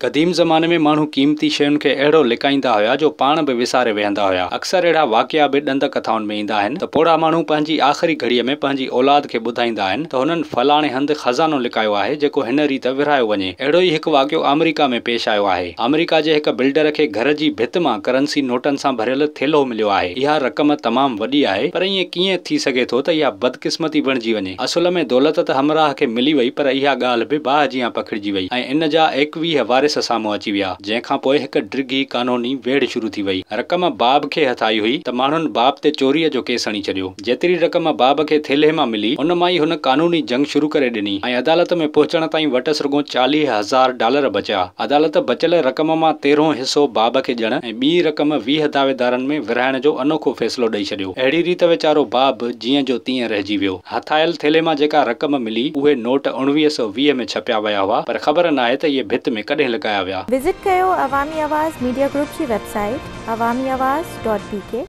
क़दीम ज़माने में माण्हू क़ीमती शयुनि खे अहिड़ो लिकाईंदा हुआ जो पाण बि विसारे वेहंदा हुआ। अक्सर अहिड़ा वाक़िया बि ॾंद कथाउनि में ईंदा आहिनि त पोड़ा माण्हू पंहिंजी आख़िरी घड़ीअ में पंहिंजी औलाद खे ॿुधाईंदा आहिनि त हुननि फलाणे हंधि ख़ज़ानो लिकायो आहे जेको हिन रीत विरहायो वञे। अहिड़ो ई हिकु वाक़ियो अमेरिका में पेश आयो आहे। अमेरिका जे हिकु बिल्डर खे घर जी भित मां करंसी नोटनि सां भरियल थेलो मिलियो आहे। इहा रक़म तमामु वॾी आहे, पर ईअं कीअं थी सघे थो त इहा बदकिस्मती बणिजी वञे। असुल में दौलत त हमराह खे मिली वई, पर इहा ॻाल्हि बि बाहि जियां पखिड़िजी वई ऐं इन जा 21 वारिस साम्हूं अची विया, जंहिंखां पोइ हिकु डिघी कानूनी वेढ़ शुरू थी वई। रक़म बाब खे हथ आई हुई त माण्हुनि बाब ते चोरीअ जो केस हणी छॾियो। जेतिरी रक़म बाब खे थेले मां मिली, उन मां ई हुन कानूनी जंग शुरू करे ॾिनी ऐं अदालत में पहुचण ताईं वटि रुॻो $40,000 बचिया। अदालत बचियल रक़म मां 13हों हिसो बाब खे ॾियण ऐं ॿी रक़म 20 दावेदारनि में विरहाइण जो अनोखो फ़ैसिलो ॾेई छॾियो। अहिड़ी रीत वीचारो बाब जीअं जो तीअं रहिजी वियो। हथायल थेले मां जेका रक़म मिली उहे नोट 1920 में छपिया विया हुआ, पर ख़बर नाहे त इहे भित में कॾहिं लिकाया विया। विज़िट कयो अवामी आवाज़ मीडिया ग्रुप जी वेबसाइट awamiawaz.pk।